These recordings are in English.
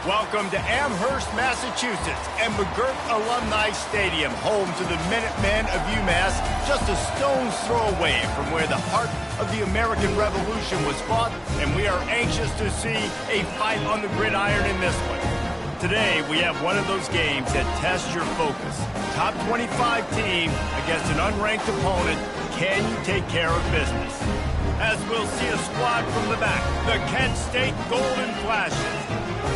Welcome to Amherst, Massachusetts, and McGirt Alumni Stadium, home to the Minutemen of UMass, just a stone's throw away from where the heart of the American Revolution was fought, and we are anxious to see a fight on the gridiron in this one. Today, we have one of those games that tests your focus. Top 25 team against an unranked opponent. Can you take care of business? As we'll see a squad from the back, the Kent State Golden Flashes,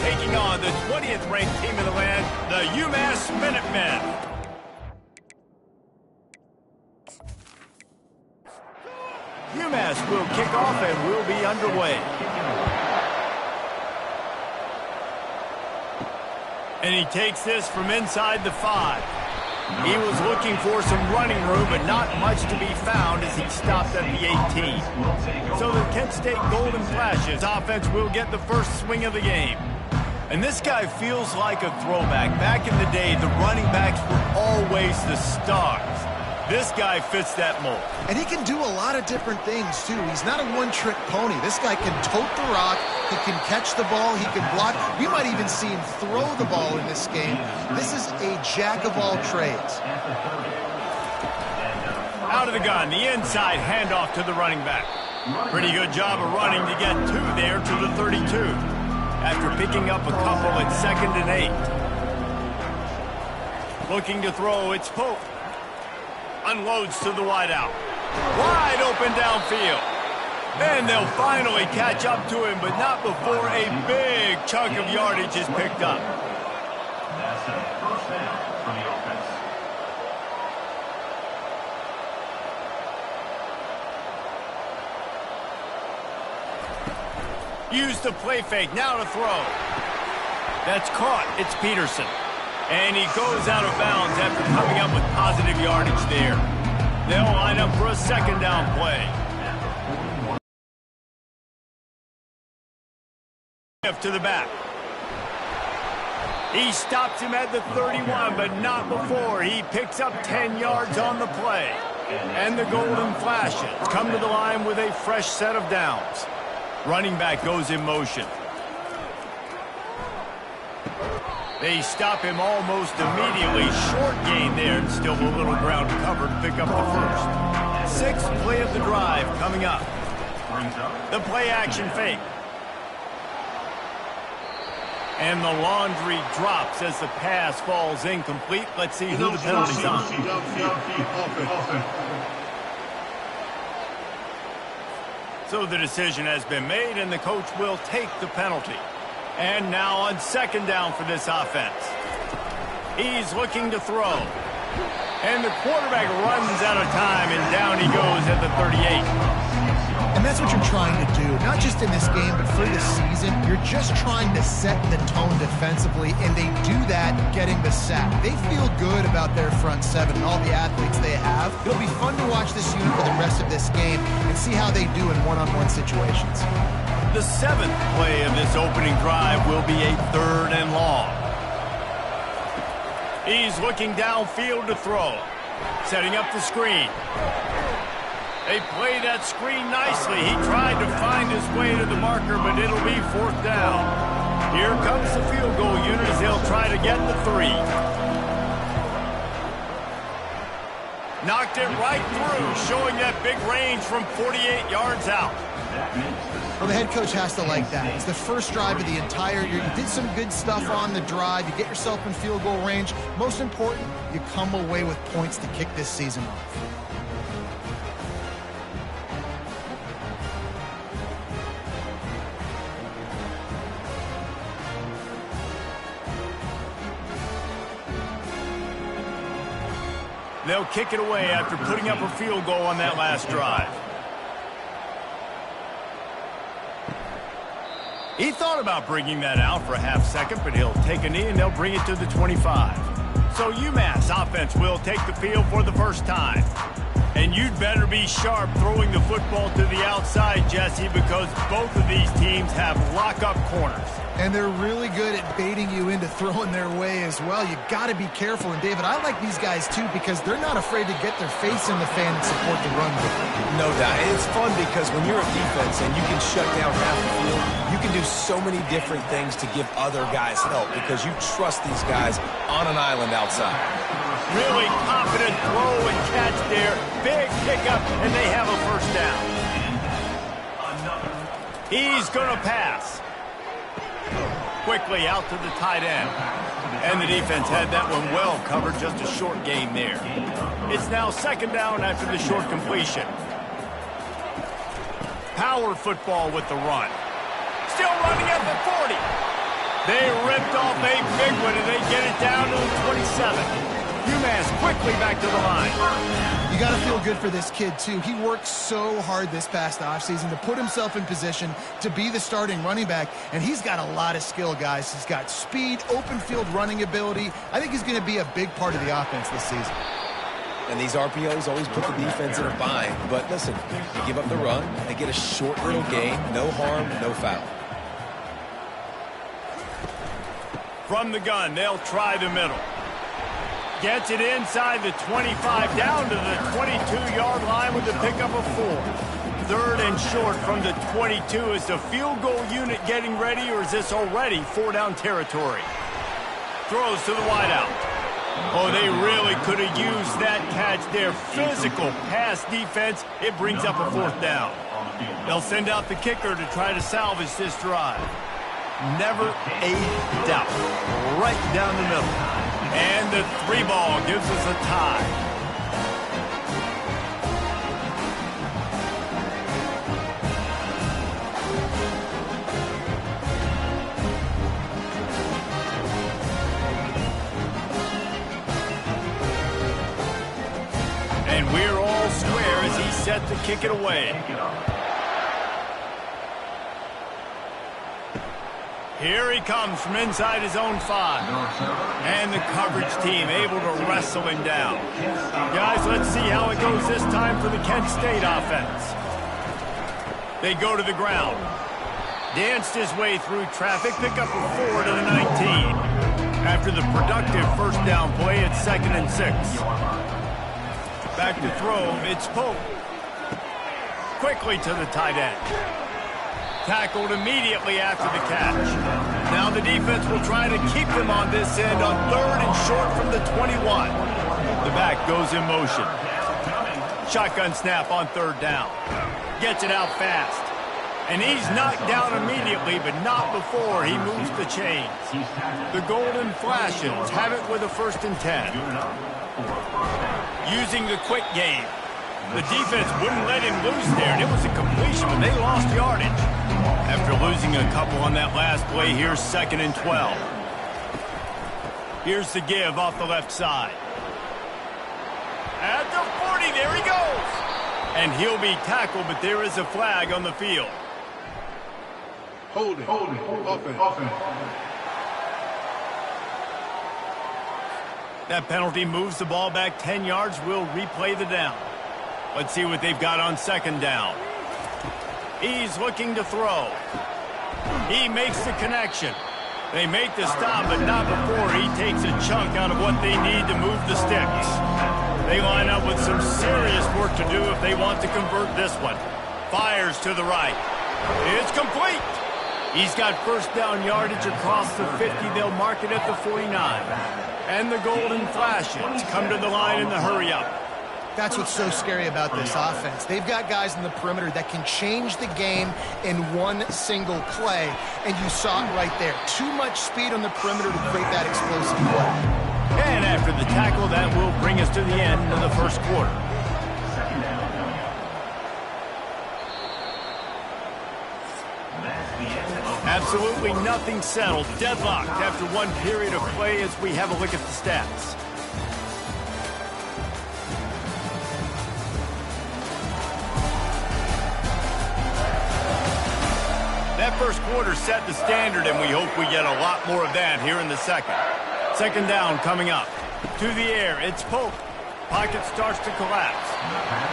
taking on the 20th ranked team in the land, the UMass Minutemen. UMass will kick off and will be underway. And he takes this from inside the 5. He was looking for some running room, but not much to be found as he stopped at the 18. So the Kent State Golden Flashes offense will get the first swing of the game. And this guy feels like a throwback. Back in the day, the running backs were always the stars. This guy fits that mold. And he can do a lot of different things, too. He's not a one-trick pony. This guy can tote the rock. He can catch the ball. He can block. We might even see him throw the ball in this game. This is a jack of all trades. Out of the gun, the inside handoff to the running back. Pretty good job of running to get 2 there to the 32. After picking up a couple at 2nd and 8. Looking to throw, it's Pope. Unloads to the wideout. Wide open downfield. And they'll finally catch up to him, but not before a big chunk of yardage is picked up. That's a first down for the offense. Use the play fake, now to throw. That's caught, it's Peterson. And he goes out of bounds after coming up with positive yardage there. They'll line up for a 2nd down play. To the back. He stops him at the 31, but not before. He picks up 10 yards on the play. And the Golden Flashes come to the line with a fresh set of downs. Running back goes in motion. They stop him almost immediately. Short gain there, and still a little ground covered to pick up the first. 6th play of the drive coming up. The play action fake. And the laundry drops as the pass falls incomplete. Let's see who the penalty's on. So the decision has been made, and the coach will take the penalty. And now on 2nd down for this offense. He's looking to throw. And the quarterback runs out of time, and down he goes at the 38. And that's what you're trying to do, not just in this game, but for this season. You're just trying to set the tone defensively, and they do that getting the sack. They feel good about their front 7 and all the athletes they have. It'll be fun to watch this unit for the rest of this game and see how they do in one-on-one situations. The 7th play of this opening drive will be a 3rd and long. He's looking downfield to throw. Setting up the screen. They play that screen nicely. He tried to find his way to the marker, but it'll be 4th down. Here comes the field goal unit as they'll try to get the 3. Knocked it right through, showing that big range from 48 yards out. Well, the head coach has to like that. It's the first drive of the entire year. You did some good stuff on the drive. You get yourself in field goal range. Most important, you come away with points to kick this season off. They'll kick it away after putting up a field goal on that last drive. He thought about bringing that out for a half-second, but he'll take a knee and they'll bring it to the 25. So UMass offense will take the field for the first time. And you'd better be sharp throwing the football to the outside, Jesse, because both of these teams have lock-up corners. And they're really good at baiting you into throwing their way as well. You got to be careful. And, David, I like these guys, too, because they're not afraid to get their face in the fan and support the run game. No doubt. It's fun because when you're a defense and you can shut down half the field, you can do so many different things to give other guys help because you trust these guys on an island outside. Really confident throw and catch there. Big pickup, and they have a first down. He's going to pass. Quickly out to the tight end. And the defense had that one well covered, just a short gain there. It's now second down after the short completion. Power football with the run. Still running at the 40. They ripped off a big one, and they get it down to the 27. UMass quickly back to the line. You got to feel good for this kid, too. He worked so hard this past offseason to put himself in position to be the starting running back, and he's got a lot of skill, guys. He's got speed, open field running ability. I think he's going to be a big part of the offense this season. And these RPOs always put the defense in a bind. But listen, you give up the run, they get a short little gain, no harm, no foul. From the gun, they'll try the middle. Gets it inside the 25, down to the 22-yard line with the pickup of 4. Third and short from the 22. Is the field goal unit getting ready, or is this already 4-down territory? Throws to the wideout. Oh, they really could have used that catch there. Physical pass defense. It brings up a 4th down. They'll send out the kicker to try to salvage this drive. Never a doubt. Right down the middle. And the 3-ball gives us a tie. And we're all square as he's set to kick it away. Here he comes from inside his own 5. And the coverage team able to wrestle him down. Guys, let's see how it goes this time for the Kent State offense. They go to the ground. Danced his way through traffic, pick up a 4 to the 19. After the productive first down play, it's 2nd and 6. Back to throw, it's Pope. Quickly to the tight end. Tackled immediately after the catch. Now the defense will try to keep them on this end on 3rd and short from the 21. The back goes in motion. Shotgun snap on 3rd down. Gets it out fast. And he's knocked down immediately, but not before he moves the chains. The Golden Flashes have it with a 1st and 10. Using the quick game. The defense wouldn't let him loose there, and it was a completion, but they lost yardage. After losing a couple on that last play, here's 2nd and 12. Here's the give off the left side. At the 40, there he goes. And he'll be tackled, but there is a flag on the field. Hold it. Offense. That penalty moves the ball back 10 yards. We'll replay the down. Let's see what they've got on 2nd down. He's looking to throw. He makes the connection. They make the stop, but not before he takes a chunk out of what they need to move the sticks. They line up with some serious work to do if they want to convert this one. Fires to the right. It's complete. He's got first down yardage across the 50. They'll mark it at the 49. And the Golden Flashes come to the line in the hurry-up. That's what's so scary about this offense. They've got guys in the perimeter that can change the game in one single play, and you saw it right there. Too much speed on the perimeter to create that explosive play. And after the tackle, that will bring us to the end of the first quarter. Absolutely nothing settled. Deadlocked after one period of play as we have a look at the stats. That first quarter set the standard, and we hope we get a lot more of that here in the second. 2nd down coming up. To the air, it's Pope. Pocket starts to collapse.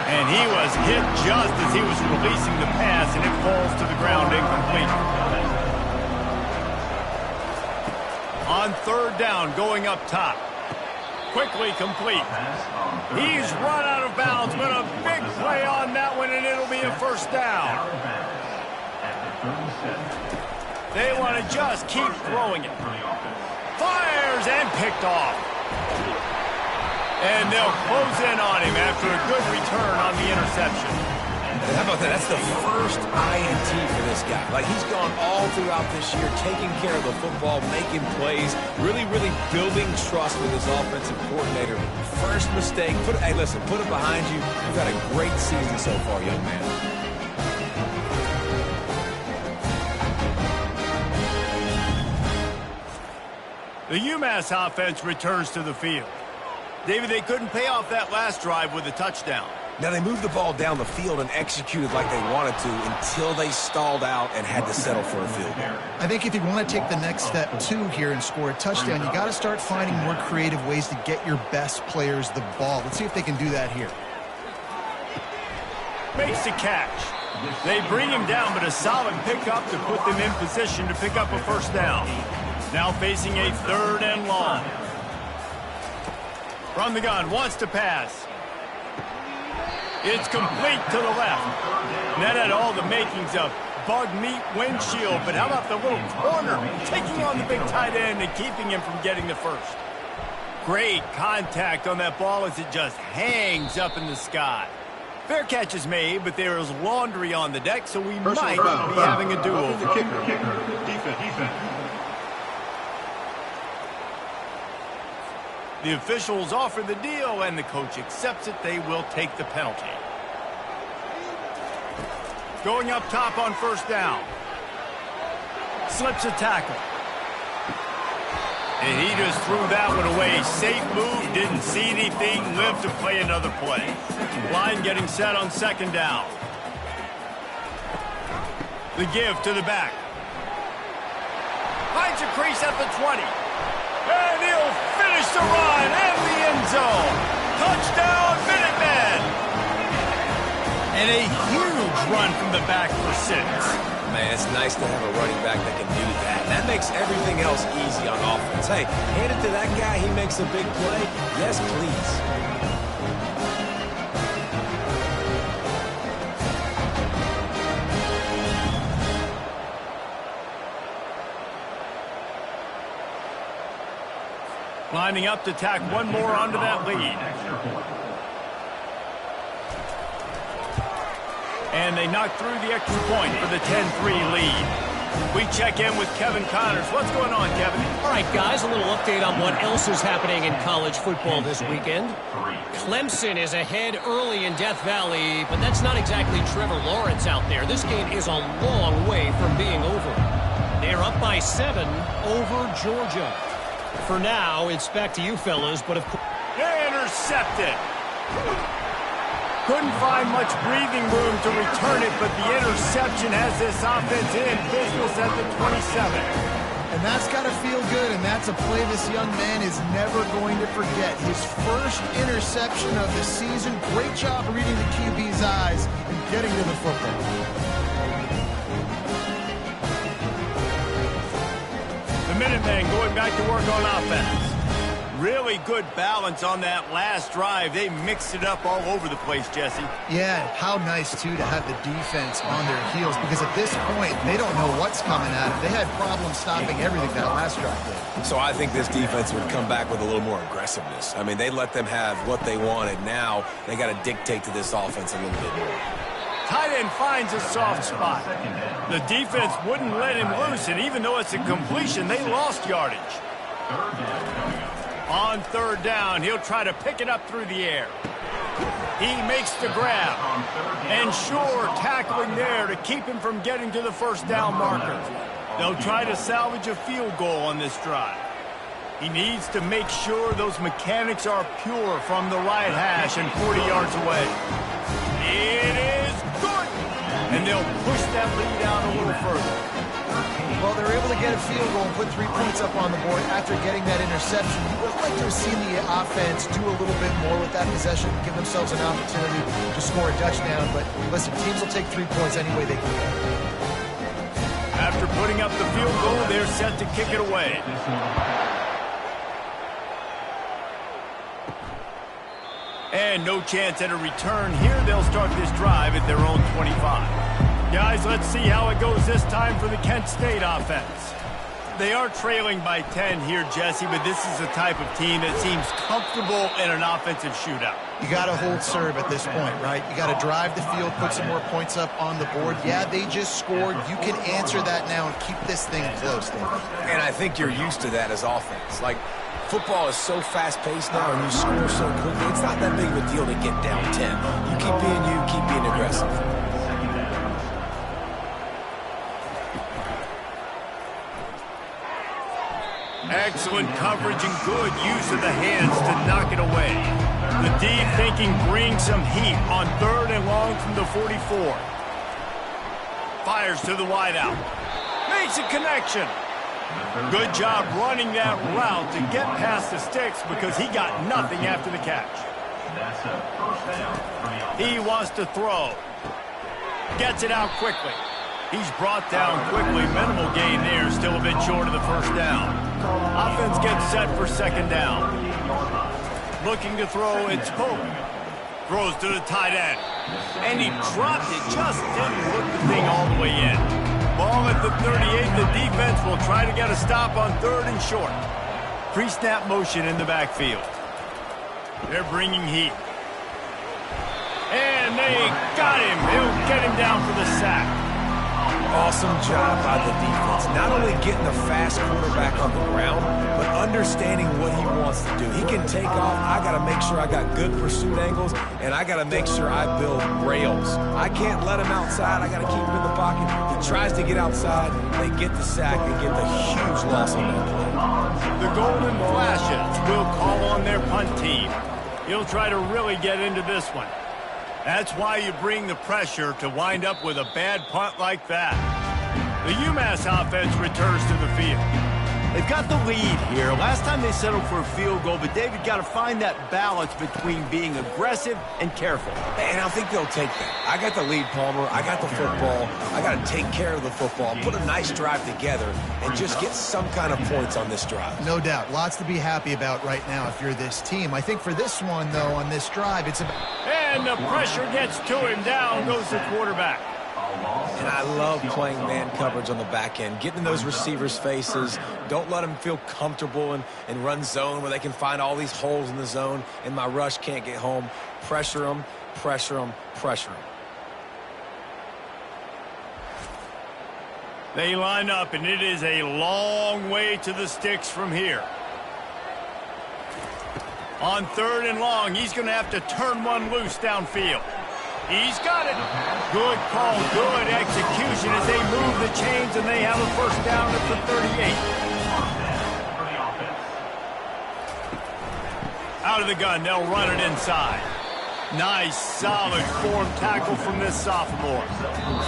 And he was hit just as he was releasing the pass, and it falls to the ground incomplete. On third down, going up top. Quickly complete. He's run out of bounds, but a big play on that one, and it'll be a first down. They want to just keep throwing it. Fires and picked off. And they'll close in on him after a good return on the interception. How about that? That's the first INT for this guy. Like, he's gone all throughout this year, taking care of the football, making plays, really building trust with his offensive coordinator. First mistake. Hey, listen, put it behind you. You've had a great season so far, young man. The UMass offense returns to the field. David, they couldn't pay off that last drive with a touchdown. Now, they moved the ball down the field and executed like they wanted to until they stalled out and had to settle for a field goal. I think if you want to take the next step, too, here and score a touchdown, you got to start finding more creative ways to get your best players the ball. Let's see if they can do that here. Makes the catch. They bring him down, but a solid pickup to put them in position to pick up a first down. Now facing a third and long. From the gun, wants to pass. It's complete to the left. And that had all the makings of bug meat windshield, but how about the little corner taking on the big tight end and keeping him from getting the first? Great contact on that ball as it just hangs up in the sky. Fair catch is made, but there is laundry on the deck, so we might be having a do-over. Defense. The officials offer the deal, and the coach accepts it. They will take the penalty. Going up top on first down. Slips a tackle. And he just threw that one away. Safe move, didn't see anything, lived to play another play. Line getting set on second down. The give to the back. Finds a crease at the 20. And he'll finish the run and the end zone. Touchdown, Minutemen! And a huge run from the back for 6. Man, it's nice to have a running back that can do that. That makes everything else easy on offense. Hey, hand it to that guy, he makes a big play. Yes, please. Lining up to tack one more onto that lead. And they knock through the extra point for the 10-3 lead. We check in with Kevin Connors. What's going on, Kevin? All right, guys, a little update on what else is happening in college football this weekend. Clemson is ahead early in Death Valley, but that's not exactly Trevor Lawrence out there. This game is a long way from being over. They're up by 7 over Georgia. For now, it's back to you fellas, but of course... Intercepted. Couldn't find much breathing room to return it, but the interception has this offense in business at the 27. And that's got to feel good, and that's a play this young man is never going to forget. His first interception of the season. Great job reading the QB's eyes and getting to the football. The Minutemen going back to work on offense. Really good balance on that last drive. They mixed it up all over the place, Jesse. Yeah, how nice, too, to have the defense on their heels, because at this point, they don't know what's coming at them. They had problems stopping everything that last drive did. So I think this defense would come back with a little more aggressiveness. I mean, they let them have what they wanted. Now they got to dictate to this offense a little bit more. Tight end finds a soft spot. The defense wouldn't let him loose, and even though it's a completion, they lost yardage. On third down, he'll try to pick it up through the air. He makes the grab. And sure, tackling there to keep him from getting to the first down marker. They'll try to salvage a field goal on this drive. He needs to make sure those mechanics are pure from the right hash and 40 yards away. It is good! And they'll push that lead out a little further. Well, they're able to get a field goal and put 3 points up on the board after getting that interception. You would like to have seen the offense do a little bit more with that possession, give themselves an opportunity to score a touchdown. But listen, teams will take 3 points any way they can. After putting up the field goal, they're set to kick it away. And no chance at a return here. They'll start this drive at their own 25. Guys, let's see how it goes this time for the Kent State offense. They are trailing by 10 here, Jesse, but this is the type of team that seems comfortable in an offensive shootout. You got to hold serve at this point, right? You got to drive the field, put some more points up on the board. Yeah, they just scored. You can answer that now and keep this thing close, David. And I think you're used to that as offense. Like, football is so fast-paced now and you score so quickly, it's not that big of a deal to get down 10. You keep being you, keep being aggressive. Excellent coverage and good use of the hands to knock it away. The deep thinking brings some heat on 3rd and long from the 44. Fires to the wideout. Makes a connection. Good job running that route to get past the sticks because he got nothing after the catch. He wants to throw. Gets it out quickly. He's brought down quickly. Minimal gain there. Still a bit short of the first down. Offense gets set for 2nd down. Looking to throw, it's Pope. Throws to the tight end. And he dropped it. Just didn't hook the thing all the way in. Ball at the 38. The defense will try to get a stop on 3rd and short. Pre-snap motion in the backfield. They're bringing heat. And they got him. He'll get him down for the sack. Awesome job by the defense. Not only getting a fast quarterback on the ground, but understanding what he wants to do. He can take off. I got to make sure I got good pursuit angles, and I got to make sure I build rails. I can't let him outside. I got to keep him in the pocket. He tries to get outside. They get the sack and get the huge loss on that play. The Golden Flashes will call on their punt team. He'll try to really get into this one. That's why you bring the pressure to wind up with a bad punt like that. The UMass offense returns to the field. They've got the lead here. Last time they settled for a field goal, but David got to find that balance between being aggressive and careful. And I think they'll take that. I got the lead, Palmer. I got the football. I got to take care of the football, put a nice drive together, and just get some kind of points on this drive. No doubt. Lots to be happy about right now if you're this team. I think for this one, though, on this drive, it's about... And the pressure gets to him. Down goes the quarterback. And I love playing man coverage on the back end, getting in those receivers' faces. Don't let them feel comfortable and run zone where they can find all these holes in the zone and my rush can't get home. Pressure them, pressure them, pressure them. They line up, and it is a long way to the sticks from here. On 3rd and long, he's going to have to turn one loose downfield. He's got it. Good call, good execution as they move the chains, and they have a first down at the 38. Out of the gun, they'll run it inside. Nice, solid form tackle from this sophomore.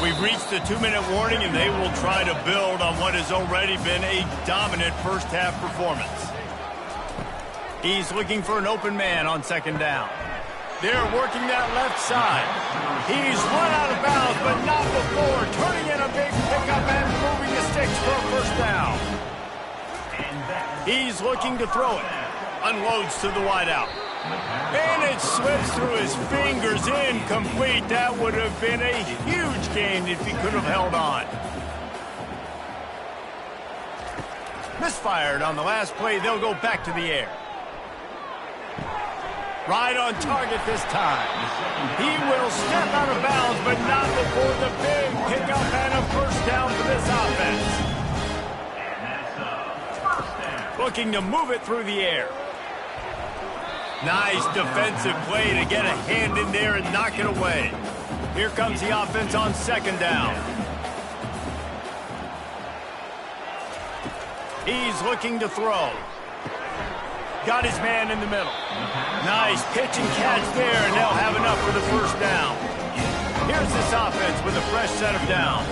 We've reached the 2-minute warning, and they will try to build on what has already been a dominant first-half performance. He's looking for an open man on 2nd down. They're working that left side. He's run out of bounds, but not before. Turning in a big pickup and moving the sticks for a first down. He's looking to throw it. Unloads to the wideout. And it slips through his fingers. Incomplete. That would have been a huge gain if he could have held on. Misfired on the last play. They'll go back to the air. Right on target this time. He will step out of bounds, but not before the big pickup and a first down for this offense. Looking to move it through the air. Nice defensive play to get a hand in there and knock it away. Here comes the offense on 2nd down. He's looking to throw. Got his man in the middle. Nice pitch and catch there, and they'll have enough for the first down. Here's this offense with a fresh set of downs.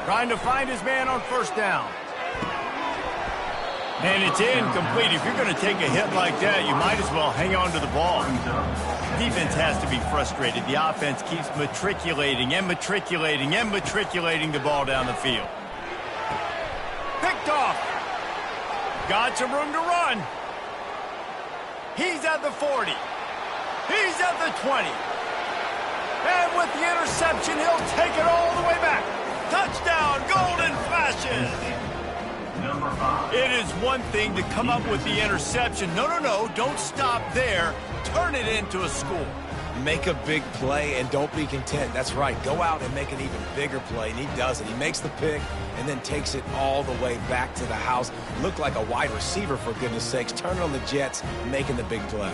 Trying to find his man on 1st down. And it's incomplete. If you're going to take a hit like that, you might as well hang on to the ball. Defense has to be frustrated. The offense keeps matriculating and matriculating and matriculating the ball down the field. Picked off. Got some room to run. He's at the 40. He's at the 20. And with the interception, he'll take it all the way back. Touchdown, Golden Flashes. It is one thing to come up with the interception. No, don't stop there. Turn it into a score. Make a big play and don't be content. That's right. Go out and make an even bigger play, and he does it. He makes the pick and then takes it all the way back to the house. Looked like a wide receiver, for goodness sakes. Turning on the Jets, making the big play.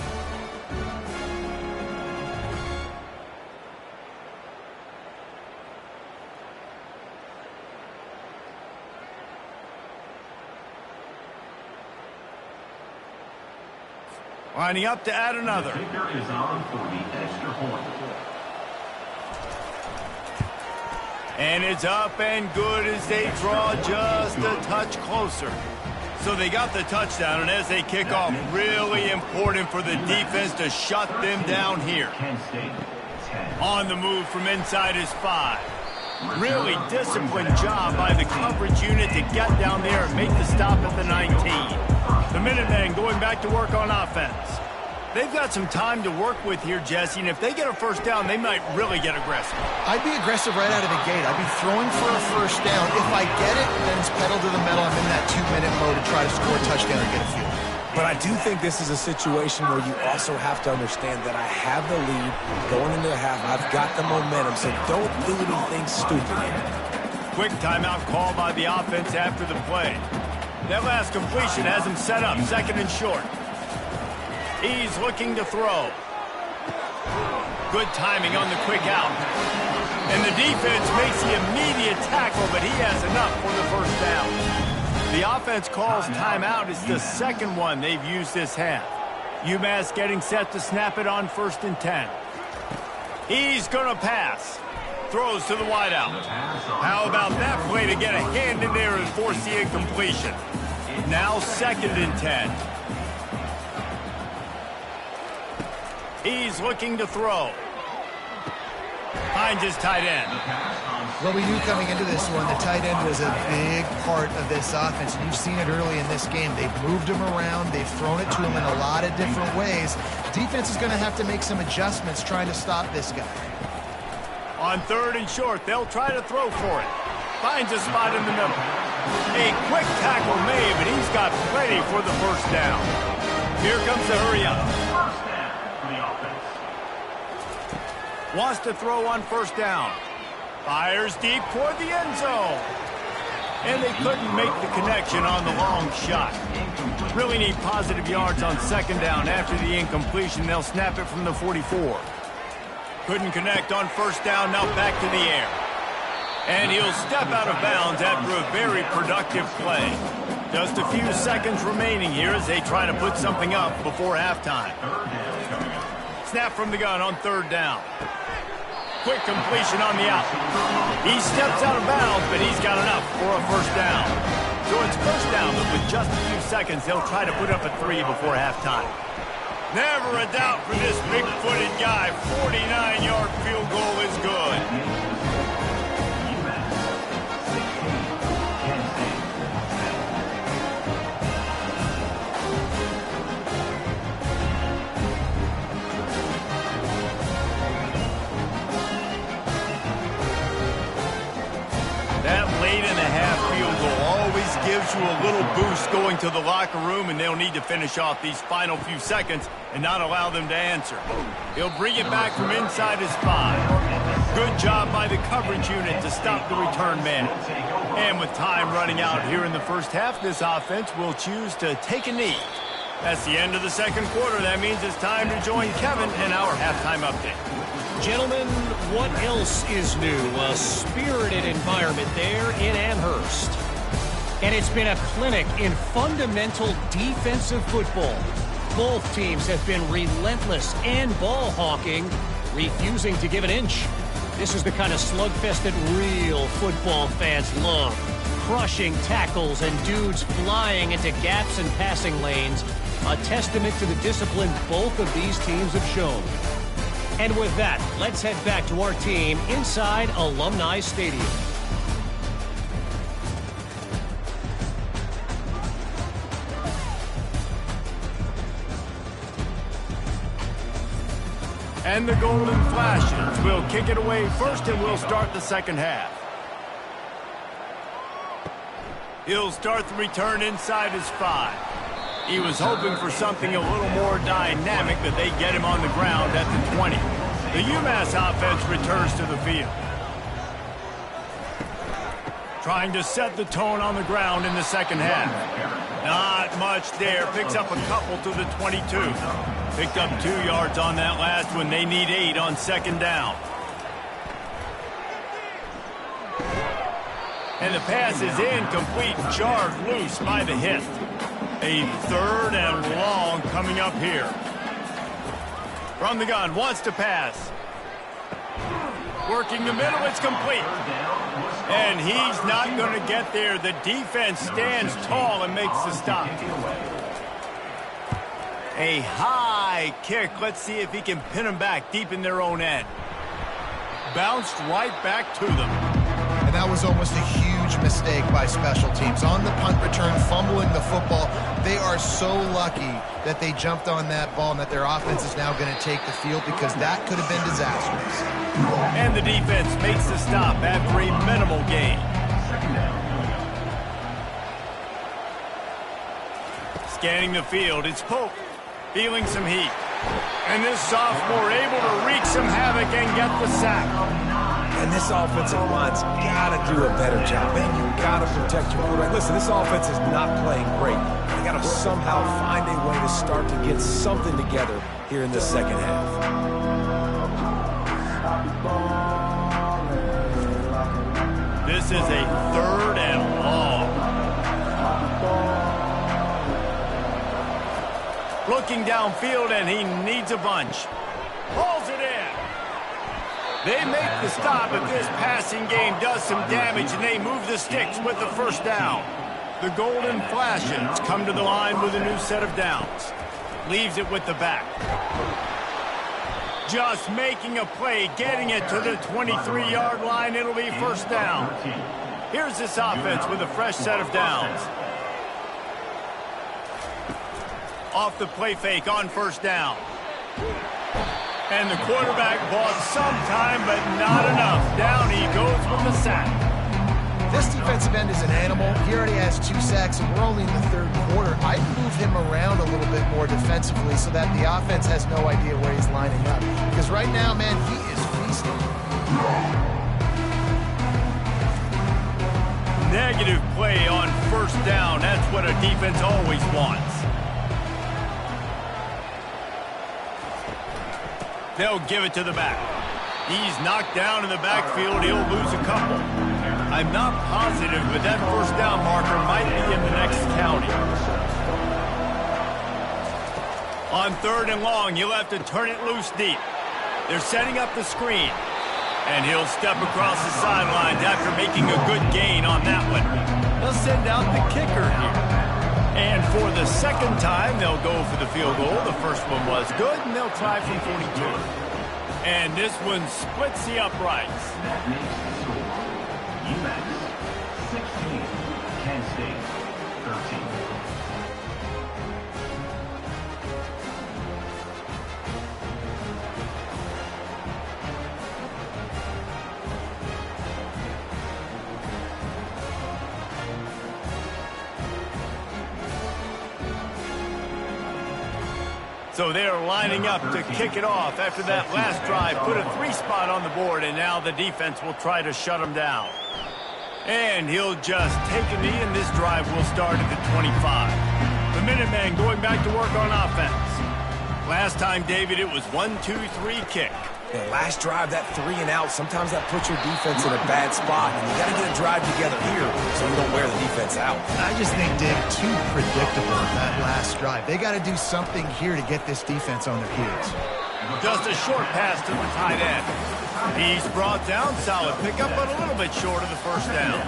Lining up to add another. The kicker is on for the extra point. And it's up and good as they draw just a touch closer. So they got the touchdown, and as they kick off, really important for the defense to shut them down here. On the move from inside his 5. Really disciplined job by the coverage unit to get down there and make the stop at the 19. The Minutemen going back to work on offense. They've got some time to work with here, Jesse, and if they get a first down, they might really get aggressive. I'd be aggressive right out of the gate. I'd be throwing for a first down. If I get it, then it's pedal to the metal. I'm in that 2-minute mode to try to score a touchdown or get a field. But I do think this is a situation where you also have to understand that I have the lead going into the half. I've got the momentum, so don't do anything stupid here. Quick timeout call by the offense after the play. That last completion has him set up, 2nd and short. He's looking to throw. Good timing on the quick out. And the defense makes the immediate tackle, but he has enough for the first down. The offense calls timeout. It's the second one they've used this half. UMass getting set to snap it on 1st and 10. He's going to pass. Throws to the wideout. How about that play to get a hand in there and force the incompletion? Now 2nd and 10. He's looking to throw. Finds his tight end. Well, we knew coming into this one, the tight end was a big part of this offense. And you've seen it early in this game. They've moved him around. They've thrown it to him in a lot of different ways. Defense is going to have to make some adjustments trying to stop this guy. On 3rd and short, they'll try to throw for it. Finds a spot in the middle. A quick tackle made, but he's got plenty for the first down. Here comes the hurry up. First down for the offense. Wants to throw on 1st down. Fires deep toward the end zone. And they couldn't make the connection on the long shot. Really need positive yards on 2nd down. After the incompletion, they'll snap it from the 44. Couldn't connect on 1st down, now back to the air. And he'll step out of bounds after a very productive play. Just a few seconds remaining here as they try to put something up before halftime. Snap from the gun on 3rd down. Quick completion on the out. He steps out of bounds, but he's got enough for a first down. So it's first down, but with just a few seconds, they'll try to put up a 3 before halftime. Never a doubt for this big-footed guy. 49-yard field goal is good. That late-in-the-half field goal always gives you a little boost going to the locker room, and they'll need to finish off these final few seconds and not allow them to answer. He'll bring it back from inside his 5. Good job by the coverage unit to stop the return man. And with time running out here in the first half, this offense will choose to take a knee. That's the end of the second quarter. That means it's time to join Kevin in our halftime update. Gentlemen, what else is new? A spirited environment there in Amherst. And it's been a clinic in fundamental defensive football. Both teams have been relentless and ball hawking, refusing to give an inch. This is the kind of slugfest that real football fans love. Crushing tackles and dudes flying into gaps and passing lanes. A testament to the discipline both of these teams have shown. And with that, let's head back to our team inside Alumni Stadium. And the golden flashes. We'll kick it away first, and we'll start the second half. He'll start the return inside his 5. He was hoping for something a little more dynamic, but they get him on the ground at the 20. The UMass offense returns to the field. Trying to set the tone on the ground in the second half. Not much there. Picks up a couple to the 22. Picked up 2 yards on that last one. They need 8 on second down. And the pass is incomplete, jarred loose by the hit. A 3rd and long coming up here. From the gun, wants to pass. Working the middle, it's complete. And he's not going to get there. The defense stands tall and makes the stop. A high kick. Let's see if he can pin them back deep in their own end. Bounced right back to them. And that was almost a huge mistake by special teams. On the punt return, fumbling the football. They are so lucky that they jumped on that ball and that their offense is now going to take the field, because that could have been disastrous. And the defense makes the stop after a minimal gain. Scanning the field, it's Pope. Feeling some heat. And this sophomore able to wreak some havoc and get the sack. And this offensive line's got to do a better job. Man, you got to protect your quarterback. Listen, this offense is not playing great. They got to somehow find a way to start to get something together here in the second half. This is a 3rd and long. Looking downfield, and he needs a bunch. Pulls it in. They make the stop, but this passing game does some damage, and they move the sticks with the first down. The Golden Flashes come to the line with a new set of downs. Leaves it with the back. Just making a play, getting it to the 23-yard line. It'll be first down. Here's this offense with a fresh set of downs. Off the play fake on first down. And the quarterback bought some time, but not enough. Down he goes with the sack. This defensive end is an animal. He already has 2 sacks, and we're only in the 3rd quarter. I'd move him around a little bit more defensively so that the offense has no idea where he's lining up. Because right now, man, he is feasting. Negative play on first down. That's what a defense always wants. They'll give it to the back. He's knocked down in the backfield. He'll lose a couple. I'm not positive, but that first down marker might be in the next county. On 3rd and long, he'll have to turn it loose deep. They're setting up the screen. And he'll step across the sidelines after making a good gain on that one. They'll send out the kicker here. And for the second time, they'll go for the field goal. The first one was good, and they'll try from 42. And this one splits the uprights. That makes the score. UMass 16, Kent State 13. So they're lining up to kick it off after that last drive. Put a 3-spot on the board, and now the defense will try to shut him down. And he'll just take a knee, and this drive will start at the 25. The Minutemen going back to work on offense. Last time, David, it was 1-2-3 kick. Yeah, last drive, that 3 and out, sometimes that puts your defense in a bad spot, and you got to get a drive together here so you don't wear the defense out. I just think, Dave, too predictable that last drive. They got to do something here to get this defense on their heels. Just a short pass to the tight end. He's brought down, solid pickup, but a little bit short of the first down.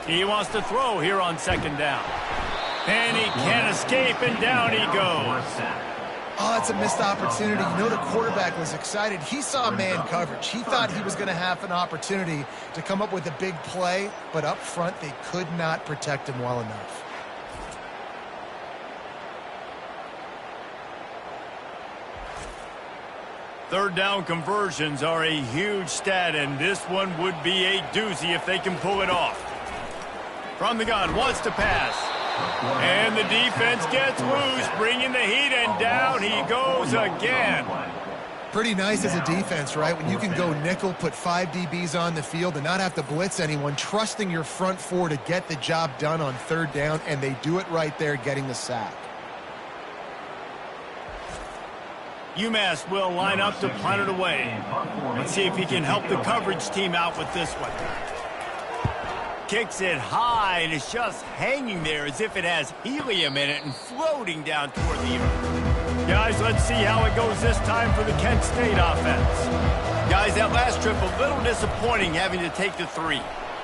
He wants to throw here on second down. And he can't escape, and down he goes. Oh, that's a missed opportunity. You know, the quarterback was excited. He saw man coverage. He thought he was going to have an opportunity to come up with a big play, but up front, they could not protect him well enough. Third down conversions are a huge stat, and this one would be a doozy if they can pull it off. From the gun, wants to pass. And the defense gets loose, bringing the heat, and down he goes again. Pretty nice as a defense, right? When you can go nickel, put 5 DBs on the field and not have to blitz anyone, trusting your front four to get the job done on third down, and they do it right there, getting the sack. UMass will line up to punt it away. Let's see if he can help the coverage team out with this one. Kicks it high, and it's just hanging there as if it has helium in it and floating down toward the earth. Guys, let's see how it goes this time for the Kent State offense. Guys, that last trip a little disappointing having to take the 3.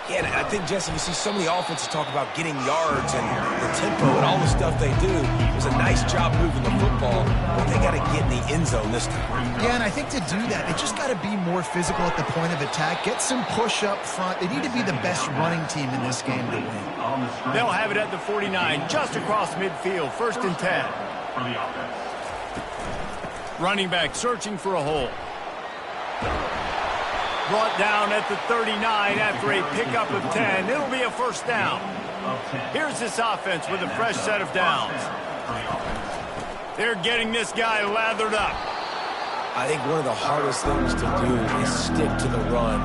Yeah, and I think, Jesse, you see so many offenses talk about getting yards and the tempo and all the stuff they do. It was a nice job moving the football, but they got to get in the end zone this time. Yeah, and I think to do that, they just got to be more physical at the point of attack, get some push up front. They need to be the best running team in this game to win. They'll have it at the 49, just across midfield, 1st and 10. Running back searching for a hole. Brought down at the 39 after a pickup of 10. It'll be a 1st down. Here's this offense with a fresh set of downs. They're getting this guy lathered up. I think one of the hardest things to do is stick to the run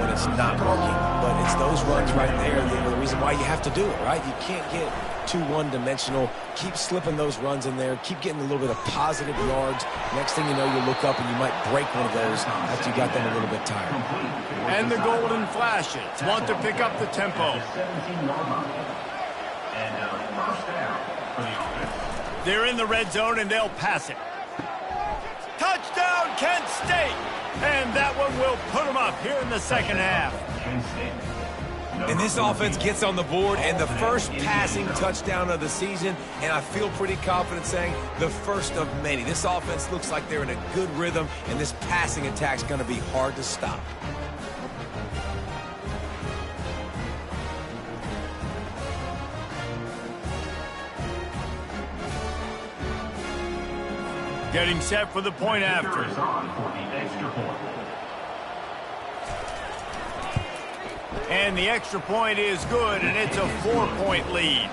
when it's not working. But it's those runs right there that are the reason why you have to do it, right? You can't get too one-dimensional. Keep slipping those runs in there. Keep getting a little bit of positive yards. Next thing you know, you look up and you might break one of those after you got them a little bit tired. And the golden flashes want to pick up the tempo. They're in the red zone, and they'll pass it. Touchdown, Kent State! And that one will put them up here in the 2nd half. And this offense gets on the board, and the first passing touchdown of the season, and I feel pretty confident saying the first of many. This offense looks like they're in a good rhythm, and this passing attack's going to be hard to stop. Getting set for the point after. And the extra point is good, and it's a 4-point lead.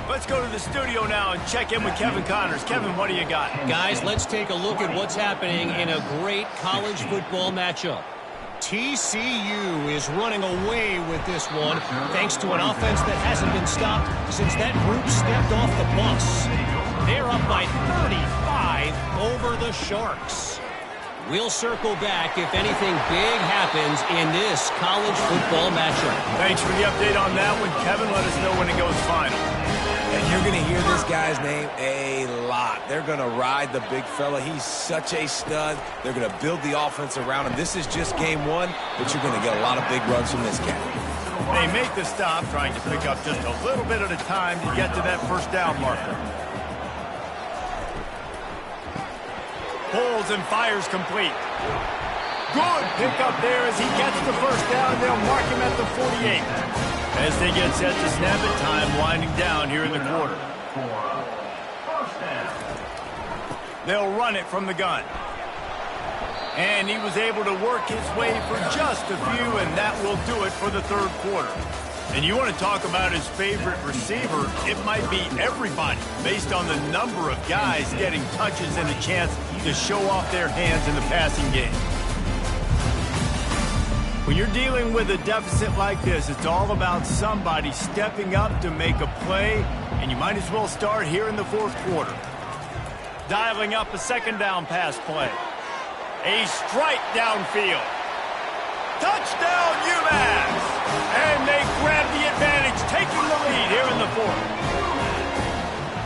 Let's go to the studio now and check in with Kevin Connors. Kevin, what do you got? Guys, let's take a look at what's happening in a great college football matchup. TCU is running away with this one thanks to an offense that hasn't been stopped since that group stepped off the bus. They're up by 35 over the Sharks. We'll circle back if anything big happens in this college football matchup. Thanks for the update on that one, Kevin. Let us know when it goes final. And you're going to hear this guy's name a lot. They're going to ride the big fella. He's such a stud. They're going to build the offense around him. This is just game 1, but you're going to get a lot of big runs from this guy. They make the stop, trying to pick up just a little bit at a time to get to that 1st down marker. Pulls and fires complete. Good pickup there as he gets the 1st down. They'll mark him at the 48. As they get set to snap it, time winding down here in the quarter. They'll run it from the gun. And he was able to work his way for just a few, and that will do it for the 3rd quarter. And you want to talk about his favorite receiver, it might be everybody based on the number of guys getting touches and a chance to show off their hands in the passing game. When you're dealing with a deficit like this, it's all about somebody stepping up to make a play, and you might as well start here in the 4th quarter. Dialing up a 2nd down pass play. A strike downfield. Touchdown, UMass! And they grab the advantage, taking the lead here in the 4th.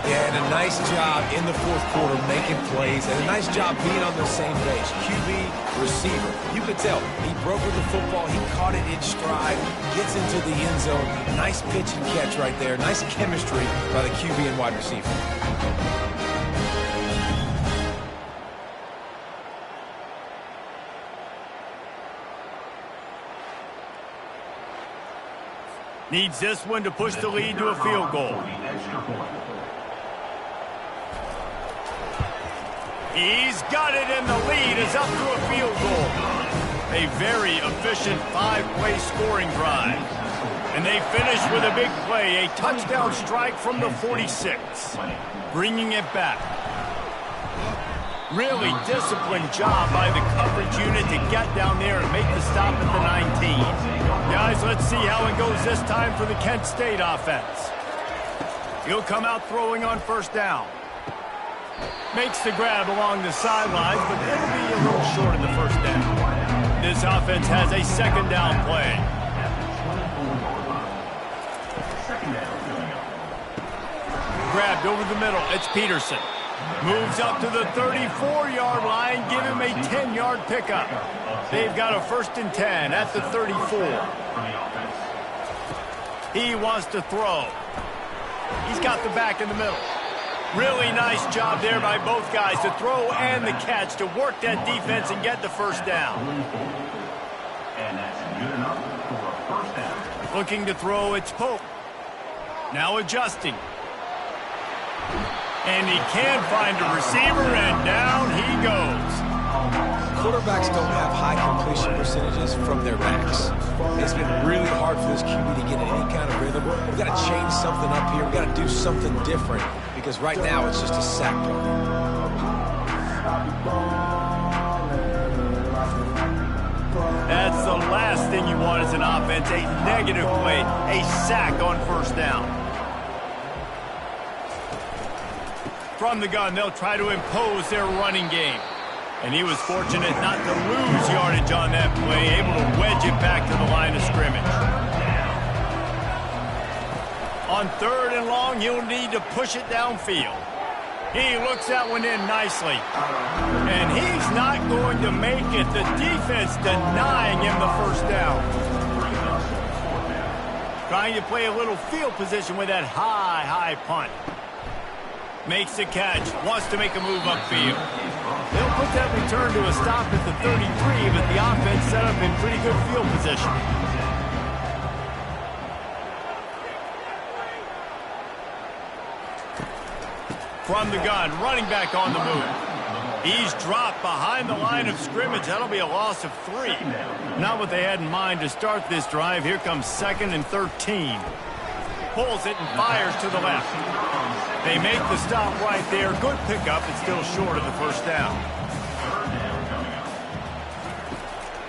Yeah, and a nice job in the 4th quarter making plays, and a nice job being on the same page. QB, receiver. You could tell he broke with the football, he caught it in stride, gets into the end zone. Nice pitch and catch right there. Nice chemistry by the QB and wide receiver. Needs this one to push the lead to a field goal. He's got it, and the lead is up to a field goal. A very efficient 5-play scoring drive. And they finish with a big play, a touchdown strike from the 46. Bringing it back. Really disciplined job by the coverage unit to get down there and make the stop at the 19. Guys, let's see how it goes this time for the Kent State offense. He'll come out throwing on first down. Makes the grab along the sidelines, but it'll be a little short of the first down. This offense has a second down play. Grabbed over the middle. It's Peterson. Moves up to the 34-yard line. Give him a 10-yard pickup. They've got a 1st and 10 at the 34. He wants to throw. He's got the back in the middle. Really nice job there by both guys to throw and the catch to work that defense and get the first down. And that's good enough for a first down. Looking to throw, it's Pope. Now adjusting. And he can find a receiver, and down he goes. Quarterbacks don't have high completion percentages from their backs. It's been really hard for this QB to get in any kind of rhythm. We've got to change something up here. We've got to do something different because right now it's just a sack party. That's the last thing you want as an offense, a negative play, a sack on first down. From the gun, they'll try to impose their running game. And he was fortunate not to lose yardage on that play, able to wedge it back to the line of scrimmage. On 3rd and long, he'll need to push it downfield. He looks that one in nicely. And he's not going to make it. The defense denying him the first down. Trying to play a little field position with that high punt. Makes the catch, wants to make a move upfield. They'll put that return to a stop at the 33, but the offense set up in pretty good field position. From the gun, running back on the move. He's dropped behind the line of scrimmage. That'll be a loss of 3. Not what they had in mind to start this drive. Here comes 2nd and 13. Pulls it and fires to the left. They make the stop right there. Good pickup. It's still short of the first down.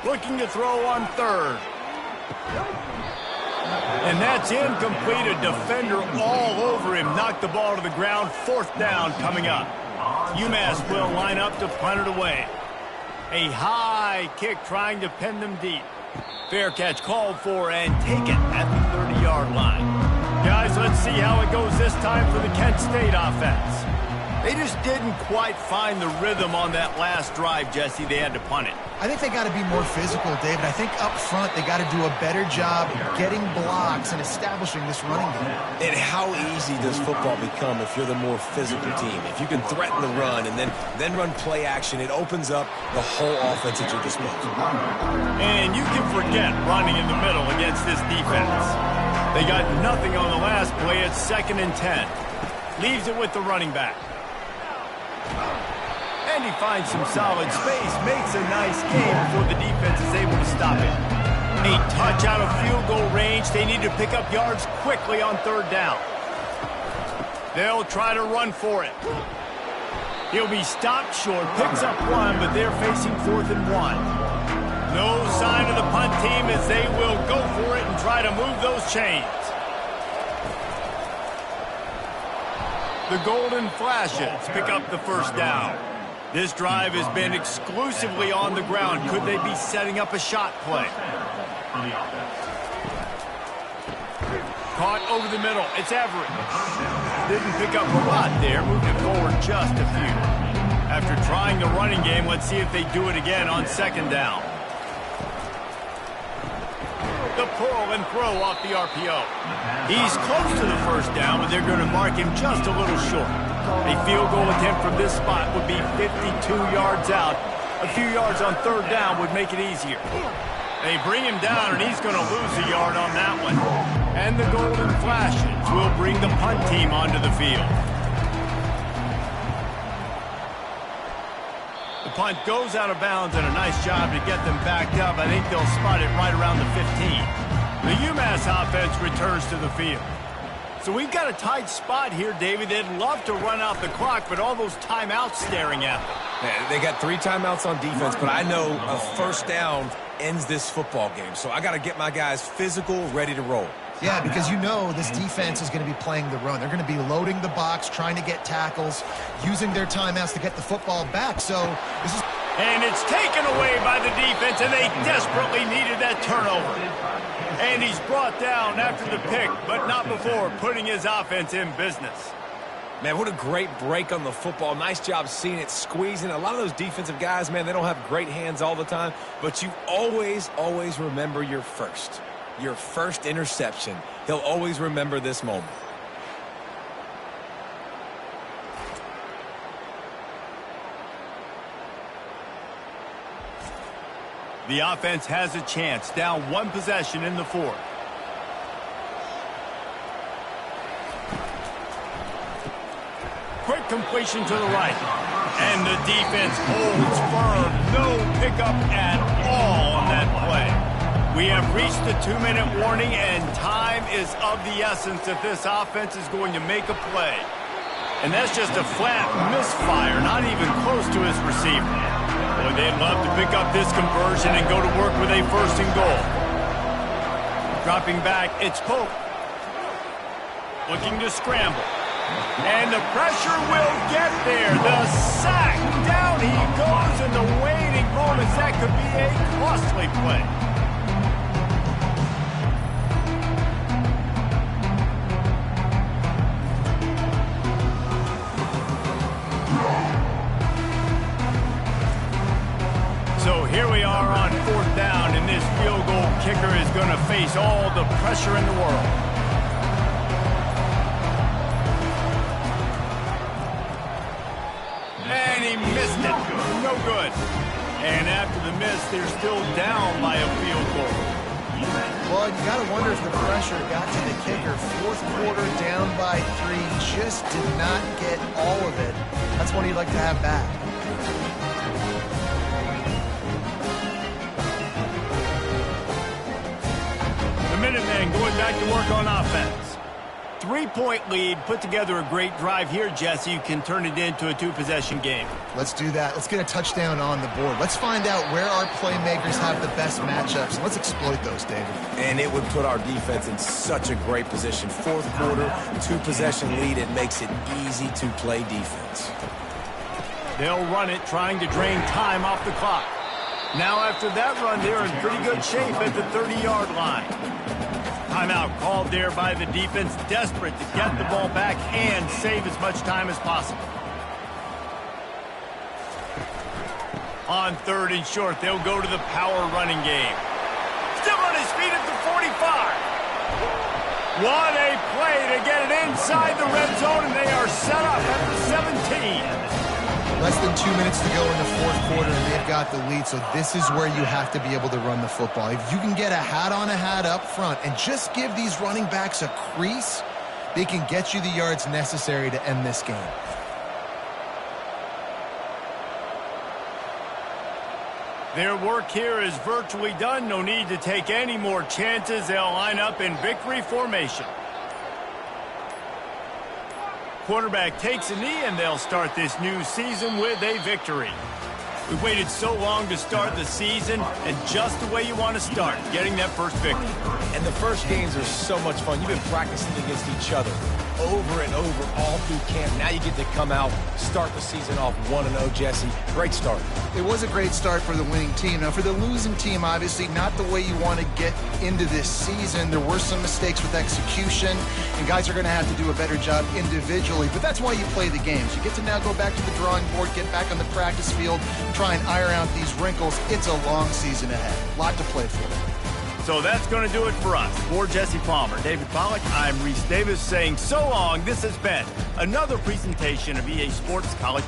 Looking to throw on 3rd. And that's incomplete. A defender all over him. Knocked the ball to the ground. 4th down coming up. UMass will line up to punt it away. A high kick trying to pin them deep. Fair catch called for and taken at the 30-yard line. Guys, let's see how it goes this time for the Kent State offense. They just didn't quite find the rhythm on that last drive, Jesse. They had to punt it. I think they got to be more physical, David. I think up front they got to do a better job getting blocks and establishing this running game. And how easy does football become if you're the more physical team? If you can threaten the run and then run play action, it opens up the whole offense at your disposal. And you can forget running in the middle against this defense. They got nothing on the last play. It's 2nd and 10. Leaves it with the running back. And he finds some solid space. Makes a nice game before the defense is able to stop it. A touch out of field goal range. They need to pick up yards quickly on 3rd down. They'll try to run for it. He'll be stopped short. Picks up 1, but they're facing 4th and 1. No sign of the punt team as they will go for it and try to move those chains. The Golden Flashes pick up the first down. This drive has been exclusively on the ground. Could they be setting up a shot play? Caught over the middle. It's Everett. Didn't pick up a lot there. Moving it forward just a few. After trying the running game, let's see if they do it again on 2nd down. The pull and throw off the RPO. He's close to the first down, but they're going to mark him just a little short. A field goal attempt from this spot would be 52 yards out. A few yards on 3rd down would make it easier. They bring him down, and he's going to lose a yard on that one. And the Golden Flashes will bring the punt team onto the field. punt goes out of bounds, and a nice job to get them backed up. I think they'll spot it right around the 15. The UMass offense returns to the field. So we've got a tight spot here, David. They'd love to run out the clock, but all those timeouts staring at them. Yeah, they got 3 timeouts on defense, but I know a first down ends this football game. So I got to get my guys physical, ready to roll. Yeah, because you know this defense is going to be playing the run. They're going to be loading the box, trying to get tackles, using their timeouts to get the football back. So this is... And it's taken away by the defense, and they desperately needed that turnover. And he's brought down after the pick, but not before putting his offense in business. Man, what a great break on the football. Nice job seeing it, squeezing. A lot of those defensive guys, man, they don't have great hands all the time, but you always, always remember your first interception. He'll always remember this moment. The offense has a chance, down 1 possession in the 4th. Quick completion to the right. And the defense holds firm. No pickup at all on that play. We have reached the 2-minute warning, and time is of the essence if this offense is going to make a play. And that's just a flat misfire, not even close to his receiver. Boy, they'd love to pick up this conversion and go to work with a 1st and goal. Dropping back, it's Pope. Looking to scramble. And the pressure will get there. The sack. Down he goes in the waning moments. That could be a costly play. So here we are on 4th down, and this field goal kicker is going to face all the pressure in the world. And he missed it. No good. And after the miss, they're still down by a field goal. Well, you got to wonder if the pressure got to the kicker. 4th quarter, down by 3. Just did not get all of it. That's what he'd like to have back. The Minutemen going back to work on offense. 3-point lead, put together a great drive here, Jesse. You can turn it into a 2-possession game. Let's do that. Let's get a touchdown on the board. Let's find out where our playmakers have the best matchups, and let's exploit those, David. And it would put our defense in such a great position. 4th quarter, 2-possession lead. It makes it easy to play defense. They'll run it, trying to drain time off the clock. Now after that run, they're in pretty good shape at the 30-yard line. Timeout called there by the defense, desperate to get the ball back and save as much time as possible. On 3rd and short, they'll go to the power running game. Still on his feet at the 45. What a play to get it inside the red zone, and they are set up at the 17. Less than 2 minutes to go in the 4th quarter, and they've got the lead, so this is where you have to be able to run the football. If you can get a hat-on-a-hat up front and just give these running backs a crease, they can get you the yards necessary to end this game. Their work here is virtually done. No need to take any more chances. They'll line up in victory formation. Quarterback takes a knee, and they'll start this new season with a victory. We waited so long to start the season, and just the way you want to start, getting that first victory. And the first games are so much fun. You've been practicing against each other over and over all through camp. Now you get to come out, start the season off 1-0, Jesse. Great start. It was a great start for the winning team. Now, for the losing team, obviously not the way you want to get into this season. There were some mistakes with execution, and guys are going to have to do a better job individually. But that's why you play the games. You get to now go back to the drawing board, get back on the practice field, try and iron out these wrinkles. It's a long season ahead. A lot to play for. So that's going to do it for us. For Jesse Palmer, David Pollack, I'm Reese Davis saying so long. This has been another presentation of EA Sports College